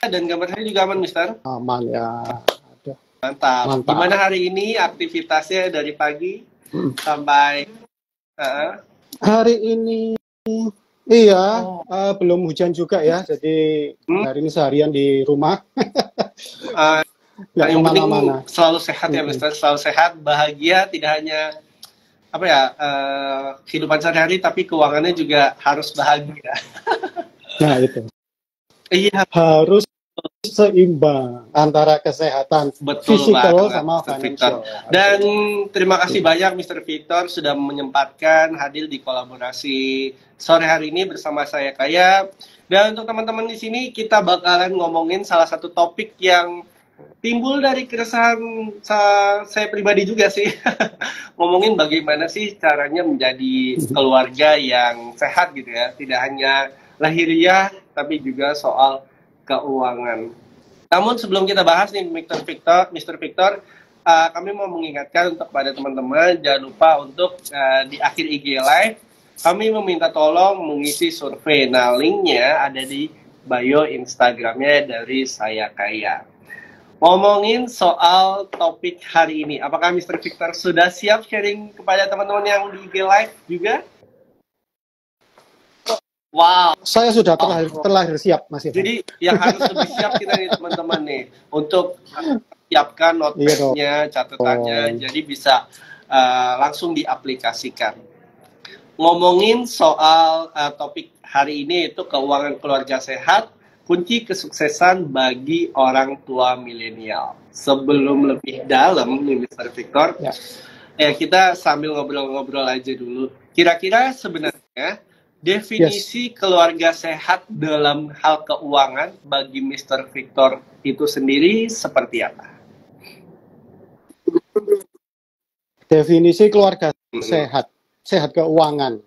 dan kabar saya juga aman, Mister. Aman ya. Aduh, Mantap. mantap. Gimana hari ini aktivitasnya dari pagi sampai Hari ini iya, belum hujan juga ya. Jadi hari ini seharian di rumah. Nggak yang penting kemana-mana. selalu sehat ya, Mister. Selalu sehat, bahagia, tidak hanya apa ya kehidupan sehari-hari, tapi keuangannya juga harus bahagia. Nah itu Iya, harus seimbang antara kesehatan betul fisikal banget, sama Mr. Victor. financial. Dan terima kasih banyak Mr. Victor sudah menyempatkan hadir di kolaborasi sore hari ini bersama saya Kaya. Dan untuk teman-teman di sini kita bakalan ngomongin salah satu topik yang timbul dari keresahan saya pribadi juga sih. Ngomongin bagaimana sih caranya menjadi keluarga yang sehat gitu ya. Tidak hanya lahiriah tapi juga soal keuangan. Namun sebelum kita bahas nih Mr. Victor, kami mau mengingatkan untuk pada teman-teman jangan lupa untuk di akhir IG Live kami meminta tolong mengisi survei. Nah, linknya ada di bio Instagramnya dari saya Kaya. Ngomongin soal topik hari ini, apakah Mr. Victor sudah siap sharing kepada teman-teman yang di IG Live juga? Wow. Saya sudah terlahir siap, Mas. Jadi yang harus lebih siap kita nih teman-teman nih untuk siapkan notepadnya, catatannya, jadi bisa langsung diaplikasikan. Ngomongin soal topik hari ini itu keuangan keluarga sehat, kunci kesuksesan bagi orang tua milenial. Sebelum lebih dalam nih Mr. Victor, ya kita sambil ngobrol-ngobrol aja dulu. Kira-kira sebenarnya definisi keluarga sehat dalam hal keuangan bagi Mr. Victor itu sendiri seperti apa? Definisi keluarga sehat keuangan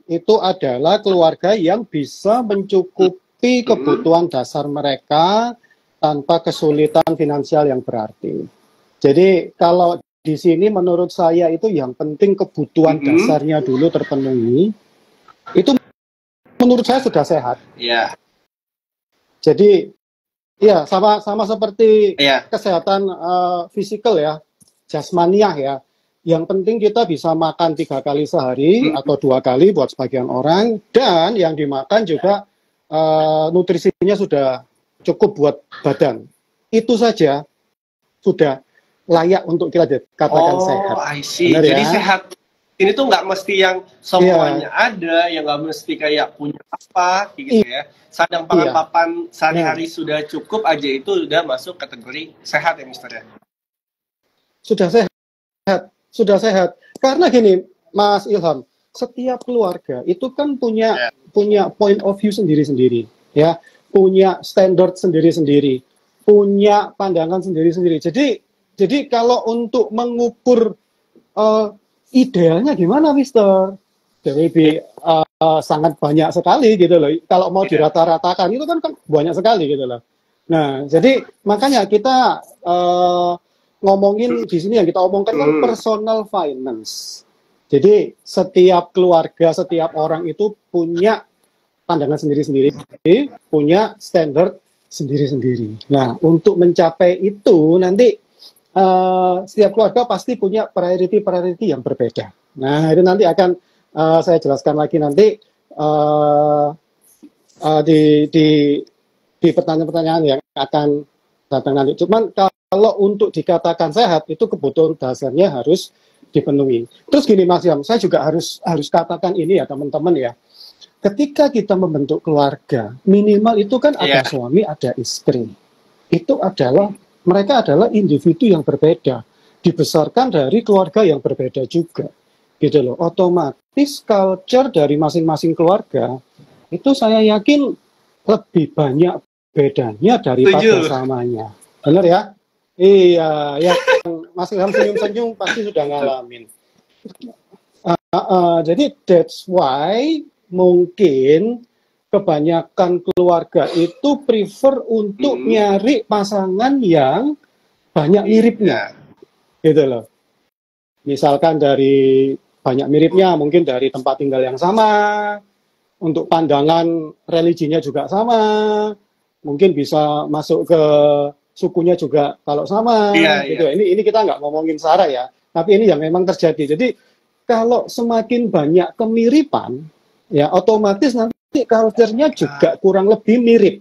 itu adalah keluarga yang bisa mencukupi kebutuhan dasar mereka tanpa kesulitan finansial yang berarti. Jadi kalau di sini menurut saya itu yang penting kebutuhan dasarnya dulu terpenuhi. Itu menurut saya sudah sehat. Iya. Jadi ya sama seperti kesehatan fisikal ya, jasmaniah ya. Yang penting kita bisa makan 3 kali sehari atau 2 kali buat sebagian orang, dan yang dimakan juga nutrisinya sudah cukup buat badan. Itu saja sudah layak untuk kita katakan sehat. I see. Benar, jadi ya? Sehat ini tuh nggak mesti yang semuanya ada, yang nggak mesti kayak punya apa gitu ya. Sadang pangan papan sehari-hari sudah cukup aja itu udah masuk kategori sehat ya Mister ya. Sudah sehat. Karena gini, Mas Ilham, setiap keluarga itu kan punya point of view sendiri-sendiri, ya, punya standar sendiri-sendiri, punya pandangan sendiri-sendiri. Jadi kalau untuk mengukur idealnya gimana, Mister? Jadi sangat banyak sekali gitu loh. Kalau mau dirata-ratakan itu kan banyak sekali gitu loh. Nah, jadi makanya kita ngomongin di sini yang kita omongkan kan personal finance. Jadi setiap keluarga, setiap orang itu punya pandangan sendiri-sendiri, punya standar sendiri-sendiri. Nah, untuk mencapai itu nanti setiap keluarga pasti punya priority yang berbeda. Nah, itu nanti akan saya jelaskan lagi nanti di pertanyaan-pertanyaan yang akan datang nanti. Cuman kalau untuk dikatakan sehat itu kebutuhan dasarnya harus dipenuhi. Terus gini Mas Yam, saya juga harus katakan ini ya teman-teman ya. Ketika kita membentuk keluarga, minimal itu kan ada suami, ada istri. Itu adalah mereka adalah individu yang berbeda, dibesarkan dari keluarga yang berbeda juga. Gitu loh. Otomatis culture dari masing-masing keluarga itu saya yakin lebih banyak bedanya daripada samanya. Benar ya? Iya, ya Mas Ilham senyum-senyum pasti sudah ngalamin. Jadi that's why mungkin kebanyakan keluarga itu prefer untuk nyari pasangan yang banyak miripnya, gitu loh. Misalkan dari banyak miripnya, mungkin dari tempat tinggal yang sama, untuk pandangan religinya juga sama, mungkin bisa masuk ke sukunya juga kalau sama, gitu. Ini kita nggak ngomongin sara ya, tapi ini yang memang terjadi. Jadi kalau semakin banyak kemiripan, ya otomatis nanti culture-nya juga kurang lebih mirip.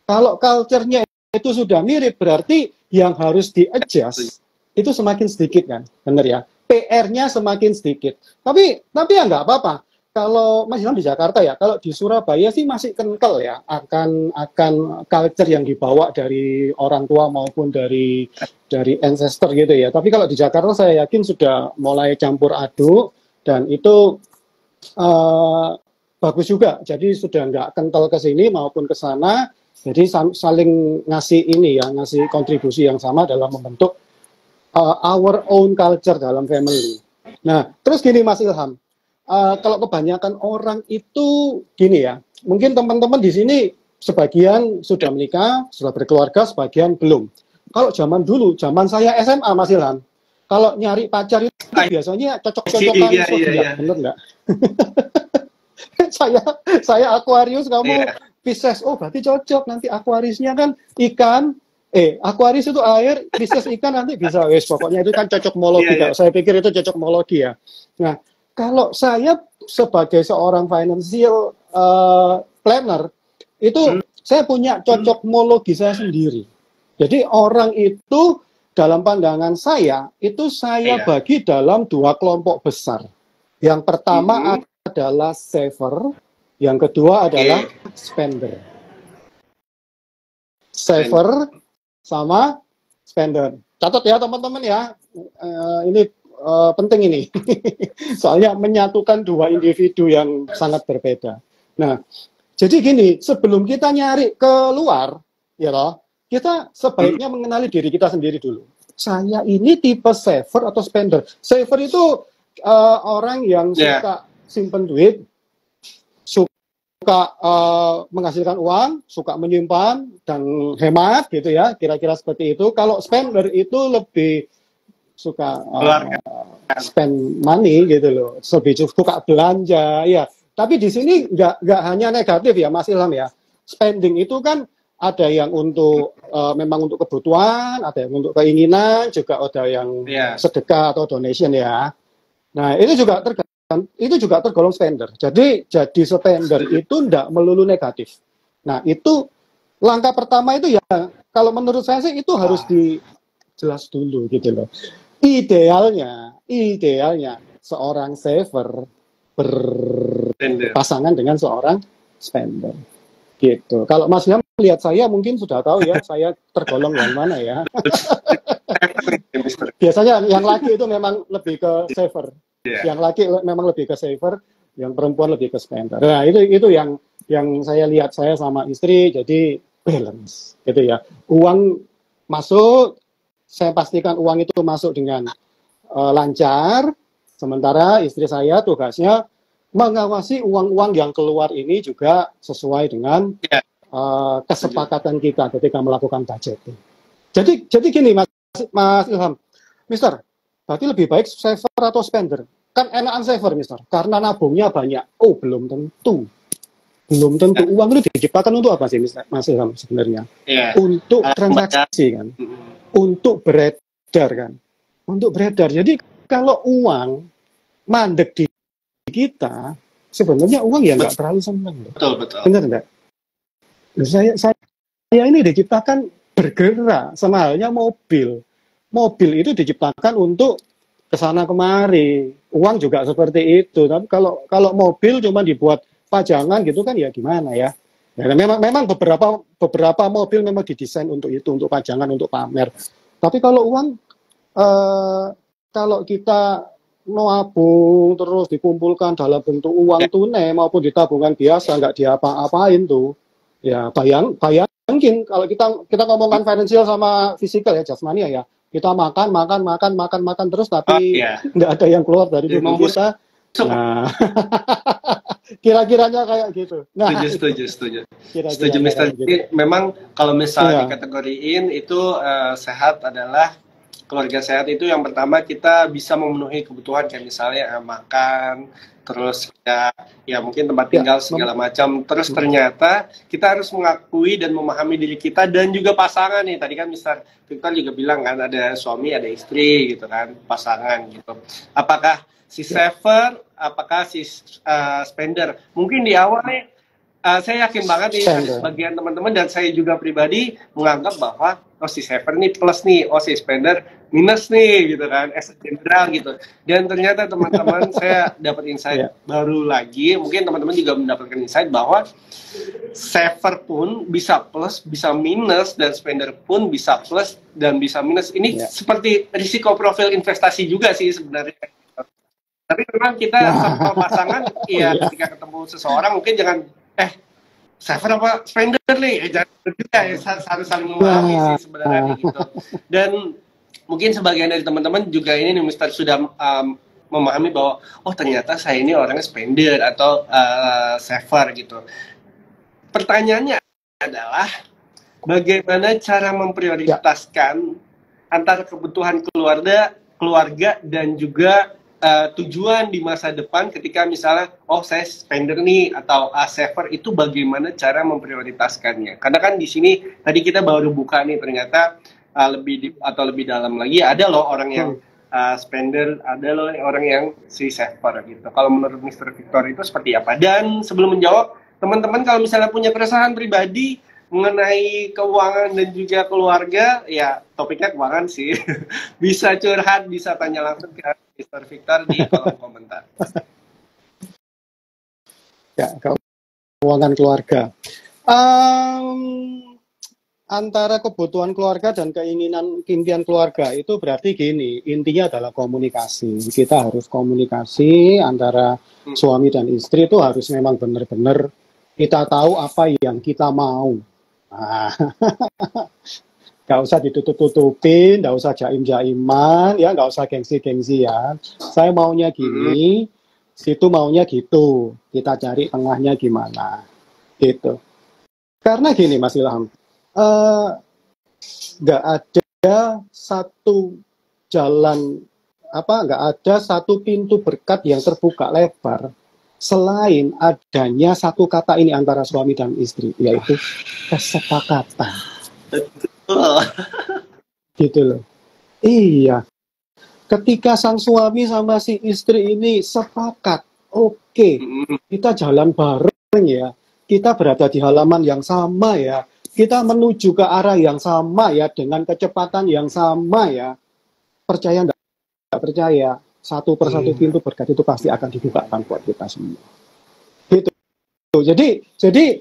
Kalau culture-nya itu sudah mirip, berarti yang harus di-adjust itu semakin sedikit kan, benar ya? PR-nya semakin sedikit. Tapi ya nggak apa-apa. Kalau Mas Ilham di Jakarta ya, kalau di Surabaya sih masih kental ya akan culture yang dibawa dari orang tua maupun dari ancestor gitu ya. Tapi kalau di Jakarta saya yakin sudah mulai campur aduk dan itu bagus juga. Jadi sudah nggak kental ke sini maupun ke sana. Jadi saling ngasih ini ya, ngasih kontribusi yang sama dalam membentuk our own culture dalam family. Nah, terus gini Mas Ilham. Kalau kebanyakan orang itu gini ya, mungkin teman-teman di sini sebagian sudah menikah, sudah berkeluarga, sebagian belum. Kalau zaman dulu, zaman saya SMA Mas Ilham, kalau nyari pacar itu biasanya cocok-cocokan zodiak, bener nggak? saya Aquarius, kamu Pisces, oh berarti cocok, nanti Aquariusnya kan ikan, Aquarius itu air, Pisces ikan, nanti bisa, wes pokoknya itu kan cocokmologi. Saya pikir itu cocokmologi ya. Nah, kalau saya sebagai seorang financial planner, itu saya punya cocokmologi saya sendiri. Jadi orang itu dalam pandangan saya, itu saya bagi dalam 2 kelompok besar. Yang pertama adalah saver, yang kedua adalah spender. Saver sama spender. Catat ya teman-teman ya, ini penting ini. Soalnya menyatukan 2 individu yang sangat berbeda. Nah, jadi gini, sebelum kita nyari keluar, ya loh, kita sebaiknya mengenali diri kita sendiri dulu. Saya ini tipe saver atau spender. Saver itu orang yang suka simpen duit, suka menghasilkan uang, suka menyimpan dan hemat gitu ya, kira-kira seperti itu. Kalau spender itu lebih suka spend money gitu loh, lebih suka belanja ya. Tapi di sini nggak hanya negatif ya Mas Ilham ya. Spending itu kan ada yang untuk memang untuk kebutuhan, ada yang untuk keinginan, juga ada yang sedekah atau donation ya. Nah itu juga tergolong spender. Jadi spender itu nggak melulu negatif. Nah itu langkah pertama itu ya, kalau menurut saya sih itu harus dijelas dulu gitu loh. Idealnya seorang saver berpasangan dengan seorang spender. Gitu. Kalau Mas Ilham lihat saya mungkin sudah tahu ya, saya tergolong yang mana ya. Biasanya yang laki itu memang lebih ke saver. Yang laki memang lebih ke saver, yang perempuan lebih ke spender. Nah, itu yang saya lihat, saya sama istri jadi balance gitu ya. Uang masuk, saya pastikan uang itu masuk dengan lancar, sementara istri saya tugasnya mengawasi uang-uang yang keluar ini juga sesuai dengan kesepakatan kita ketika melakukan budgeting. Jadi gini Mas Ilham, Mister, berarti lebih baik saver atau spender? Kan enakan saver, Mister, karena nabungnya banyak. Oh, belum tentu. Belum tentu. Uang itu diciptakan untuk apa sih Mas Ilham sebenarnya? Untuk transaksi kan? Untuk beredar kan? Untuk beredar. Jadi kalau uang mandek di kita, sebenarnya uang ya nggak terlalu senang. Betul. Benar enggak? Saya ini diciptakan bergerak, sama halnya mobil. Mobil itu diciptakan untuk kesana kemari. Uang juga seperti itu. Tapi kalau mobil cuma dibuat pajangan gitu kan ya gimana ya? Ya memang beberapa mobil memang didesain untuk itu, untuk pajangan, untuk pamer. Tapi kalau uang, kalau kita nabung terus dikumpulkan dalam bentuk uang tunai maupun di tabungan biasa, nggak diapa-apain tuh, ya bayangin kalau kita ngomongkan financial sama physical ya, jasmani ya, kita makan terus tapi nggak ada yang keluar dari tubuh kita. Nah, kira-kiranya kayak gitu. Nah, setuju Mister. Gitu. Memang kalau misalnya dikategoriin itu sehat adalah keluarga sehat itu yang pertama kita bisa memenuhi kebutuhan kayak misalnya makan, terus ya mungkin tempat tinggal segala macam. Terus ternyata kita harus mengakui dan memahami diri kita dan juga pasangan nih. Tadi kan Mister Victor juga bilang kan ada suami, ada istri gitu kan, pasangan gitu. Apakah si saver, apakah si spender? Mungkin di awal nih saya yakin banget nih bagian teman-teman dan saya juga pribadi menganggap bahwa oh si saver nih plus nih, oh si spender minus nih gitu kan, as a general gitu. Dan ternyata teman-teman saya dapat insight baru lagi, mungkin teman-teman juga mendapatkan insight bahwa saver pun bisa plus, bisa minus, dan spender pun bisa plus dan bisa minus. Ini seperti risiko profil investasi juga sih sebenarnya. Tapi memang kita sama pasangan, ketika ketemu seseorang mungkin jangan saver apa spender nih, jangan juga harus saling memahami sih sebenarnya gitu. Dan mungkin sebagian dari teman-teman juga ini nih Mister sudah memahami bahwa oh ternyata saya ini orangnya spender atau saver gitu. Pertanyaannya adalah bagaimana cara memprioritaskan antara kebutuhan keluarga dan juga tujuan di masa depan ketika misalnya saya spender nih atau saver, itu bagaimana cara memprioritaskannya? Karena kan di sini tadi kita baru buka nih, ternyata lebih dalam lagi ada loh orang yang spender, ada loh orang yang si saver gitu. Kalau menurut Mr. Victor itu seperti apa? Dan sebelum menjawab, teman-teman kalau misalnya punya keresahan pribadi mengenai keuangan dan juga keluarga, ya topiknya keuangan sih. Bisa curhat, bisa tanya langsung ke Mr. Victor di kolom komentar. Ya, keuangan keluarga. Antara kebutuhan keluarga dan keinginan impian keluarga itu berarti gini, intinya adalah komunikasi. Kita harus komunikasi antara suami dan istri, itu harus memang benar-benar kita tahu apa yang kita mau. Nggak usah ditutup-tutupin, nggak usah jaim-jaiman, ya nggak usah gengsi-gengsian. Saya maunya gini, situ maunya gitu. Kita cari tengahnya gimana, gitu. Karena gini Mas Ilham, nggak ada satu jalan, nggak ada satu pintu berkat yang terbuka lebar selain adanya satu kata ini antara suami dan istri, yaitu kesepakatan. Gitu loh. Iya. Ketika sang suami sama si istri ini sepakat, oke, kita jalan bareng ya, kita berada di halaman yang sama ya, kita menuju ke arah yang sama ya, dengan kecepatan yang sama ya, percaya nggak percaya, satu persatu pintu berkat itu pasti akan dibukakan buat kita semua. Gitu. Jadi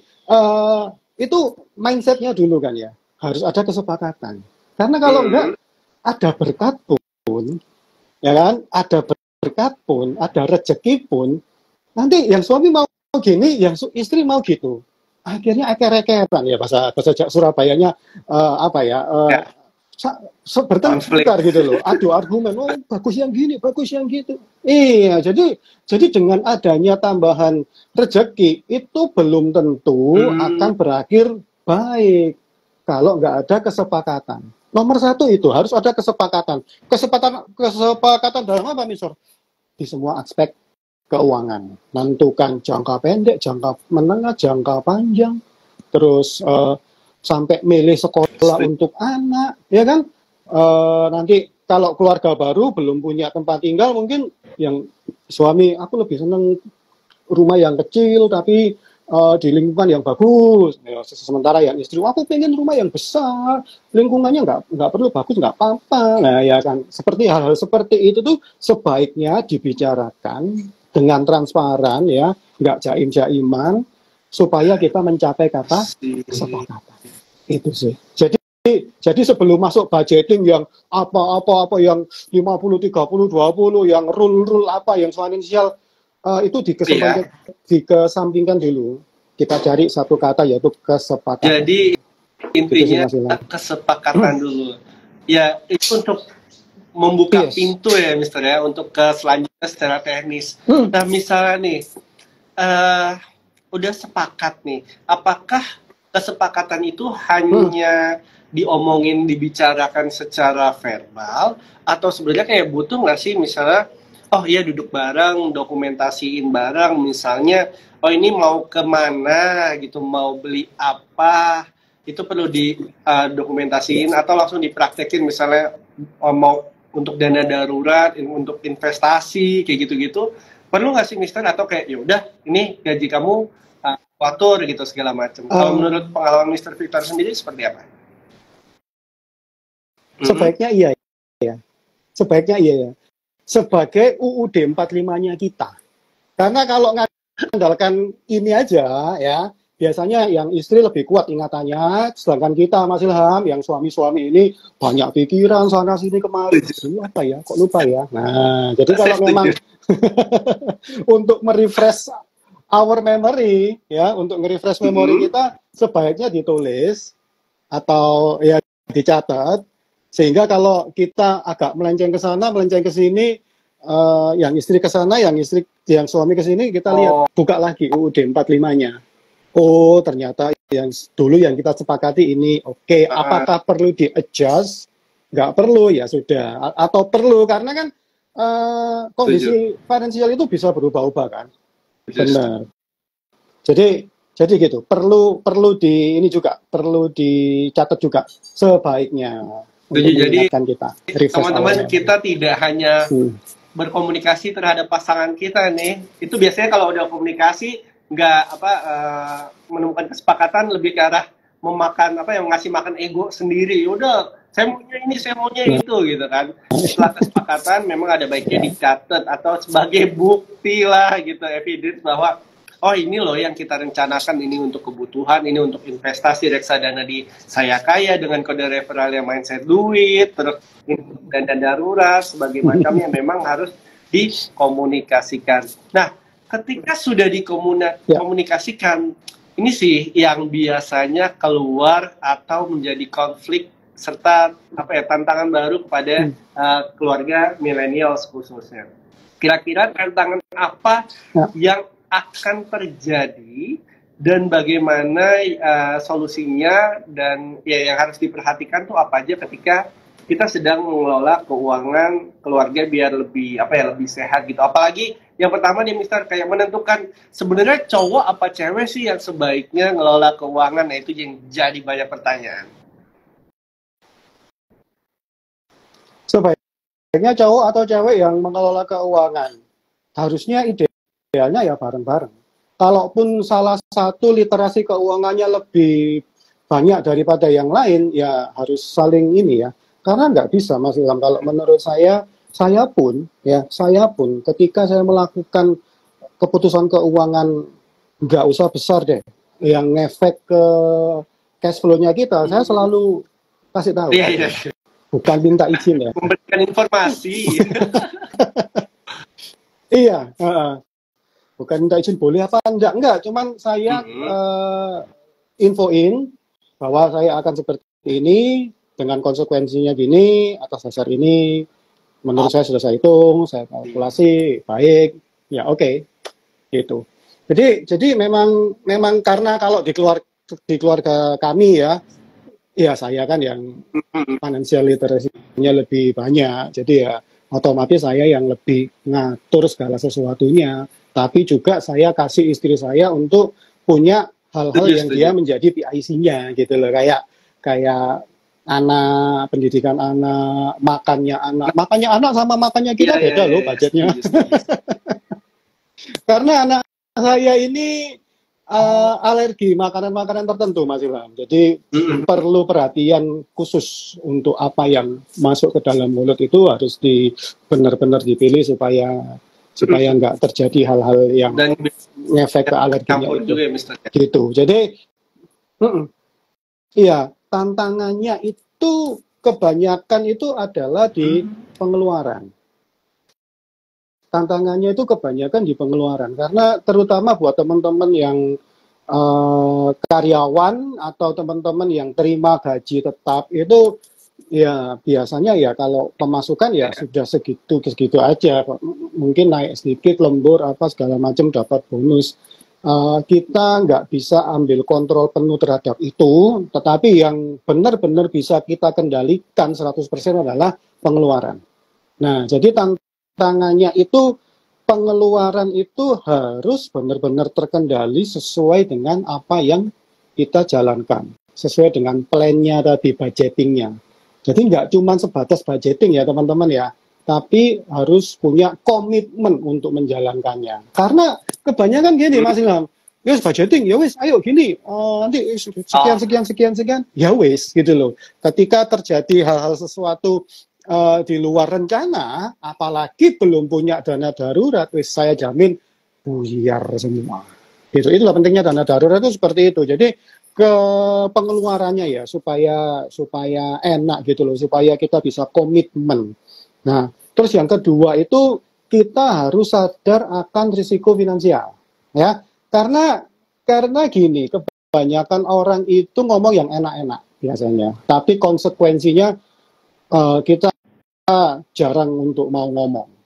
itu mindsetnya dulu kan ya, harus ada kesepakatan. Karena kalau enggak ada berkat pun, ya kan, ada berkat pun, ada rezeki pun, nanti yang suami mau gini, yang istri mau gitu. Akhirnya eker-ekeran ya, bahasa Surabayanya bertengkar gitu loh, adu argumen, bagus yang gini, bagus yang gitu. Iya, jadi dengan adanya tambahan rezeki itu belum tentu akan berakhir baik kalau nggak ada kesepakatan. Nomor satu itu harus ada kesepakatan. Kesepakatan dalam apa, Mister? Di semua aspek keuangan, menentukan jangka pendek, jangka menengah, jangka panjang, terus sampai milih sekolah untuk anak, ya kan? Nanti kalau keluarga baru belum punya tempat tinggal, mungkin yang suami, aku lebih seneng rumah yang kecil tapi di lingkungan yang bagus. Ya, sementara yang istri, aku pengen rumah yang besar, lingkungannya nggak perlu bagus, nggak apa-apa. Nah ya kan, seperti hal-hal seperti itu tuh sebaiknya dibicarakan dengan transparan ya, nggak jaim-jaiman, supaya kita mencapai kata kesepakatan. Itu sih. Jadi sebelum masuk budgeting yang apa yang 50, 30, 20, yang rule apa, yang finansial, itu dikesampingkan dulu. Kita cari satu kata, yaitu kesepakatan. Jadi intinya kesepakatan dulu. Ya, itu untuk membuka pintu ya, Mister ya, untuk ke selanjutnya secara teknis. Nah, misalnya nih, udah sepakat nih, apakah kesepakatan itu hanya dibicarakan secara verbal, atau sebenarnya kayak butuh nggak sih misalnya oh iya duduk bareng, dokumentasiin bareng, misalnya, oh ini mau kemana gitu, mau beli apa, itu perlu di dokumentasiin atau langsung dipraktekin, misalnya mau untuk dana darurat, untuk investasi, kayak gitu-gitu, perlu nggak sih Mister? Atau kayak, ya udah, ini gaji kamu atur gitu segala macam. Kalau menurut pengalaman Mister Victor sendiri seperti apa? Sebaiknya iya ya. Sebaiknya iya ya. Sebagai UUD 45-nya kita. Karena kalau mengandalkan ini aja ya, biasanya yang istri lebih kuat ingatannya, sedangkan kita Mas Ilham yang suami-suami ini banyak pikiran sana sini kemari. Ini apa ya? Kok lupa ya? Nah, jadi kalau memang untuk merefresh our memory ya, untuk nge-refresh memori kita sebaiknya ditulis atau ya dicatat, sehingga kalau kita agak melenceng ke sana, melenceng ke sini, yang istri ke sana, yang suami ke sini, kita lihat, buka lagi UUD 45-nya. Oh, ternyata yang dulu yang kita sepakati ini, oke. Apakah perlu di-adjust? Nggak perlu, ya sudah. Atau perlu, karena kan kondisi finansial itu bisa berubah-ubah kan. Benar. Jadi gitu. Perlu ini juga, perlu dicatat juga sebaiknya. Jadi teman-teman kita tidak hanya berkomunikasi terhadap pasangan kita nih, itu biasanya kalau udah komunikasi nggak menemukan kesepakatan, lebih ke arah ngasih makan ego sendiri. Udah, saya maunya ini, saya maunya itu gitu kan. Setelah kesepakatan memang ada baiknya dicatat atau sebagai bukti lah gitu, evidence bahwa oh ini loh yang kita rencanakan, ini untuk kebutuhan, ini untuk investasi reksadana di Saya Kaya dengan kode referral yang mindset duit, terus dana darurat, sebagai macamnya memang harus dikomunikasikan. Nah, ketika sudah dikomunikasikan, ini sih yang biasanya keluar atau menjadi konflik serta tantangan baru kepada keluarga milenial khususnya. Kira-kira tantangan apa yang akan terjadi dan bagaimana solusinya, dan ya yang harus diperhatikan tuh apa aja ketika kita sedang mengelola keuangan keluarga biar lebih lebih sehat gitu. Apalagi yang pertama nih Mister, kayak menentukan sebenarnya cowok apa cewek sih yang sebaiknya ngelola keuangan. Nah, itu yang jadi banyak pertanyaan. Sebaiknya cowok atau cewek yang mengelola keuangan, harusnya idealnya ya bareng-bareng. Kalaupun salah satu literasi keuangannya lebih banyak daripada yang lain, ya harus saling ini ya. Karena nggak bisa Mas Ilham, kalau menurut saya pun ketika saya melakukan keputusan keuangan, nggak usah besar deh, yang ngefek ke cash flow-nya kita, saya selalu kasih tahu. Bukan minta izin ya. Memberikan informasi. Iya, bukan minta izin boleh apa enggak, cuman saya infoin bahwa saya akan seperti ini dengan konsekuensinya gini, atas dasar ini menurut saya sudah saya hitung, saya kalkulasi baik, ya oke. Gitu. Jadi memang karena kalau di keluarga kami ya saya kan yang financial literacy-nya lebih banyak, jadi ya otomatis saya yang lebih ngatur segala sesuatunya, tapi juga saya kasih istri saya untuk punya hal-hal yang dia menjadi PIC-nya gitu loh, kayak anak, pendidikan anak, makannya anak sama makannya kita beda loh budgetnya. Karena anak saya ini alergi makanan-makanan tertentu Mas Ilham, jadi perlu perhatian khusus untuk apa yang masuk ke dalam mulut, itu harus benar-benar dipilih supaya nggak terjadi hal-hal yang ngefek ke alerginya itu. Gitu. Jadi iya, tantangannya itu kebanyakan itu adalah di pengeluaran. Tantangannya itu kebanyakan di pengeluaran, karena terutama buat teman-teman yang karyawan atau teman-teman yang terima gaji tetap, itu ya biasanya ya kalau pemasukan ya sudah segitu aja, mungkin naik sedikit, lembur apa segala macam dapat bonus. Kita nggak bisa ambil kontrol penuh terhadap itu, tetapi yang benar-benar bisa kita kendalikan 100% adalah pengeluaran. Nah, jadi tangannya itu pengeluaran itu harus benar-benar terkendali sesuai dengan apa yang kita jalankan, sesuai dengan plan-nya tadi, budgeting-nya. Jadi nggak cuma sebatas budgeting ya teman-teman ya, tapi harus punya komitmen untuk menjalankannya. Karena kebanyakan gini Mas Ilham, ya budgeting, ya wis, ayo gini, nanti sekian, ya wis gitu loh. Ketika terjadi hal-hal sesuatu di luar rencana, apalagi belum punya dana darurat, wis saya jamin buyar semua. Itulah pentingnya dana darurat itu seperti itu. Jadi ke pengeluarannya ya supaya enak gitu loh, supaya kita bisa komitmen. Nah, terus yang kedua itu kita harus sadar akan risiko finansial, ya. Karena gini, kebanyakan orang itu ngomong yang enak-enak biasanya, tapi konsekuensinya kita jarang untuk mau ngomong.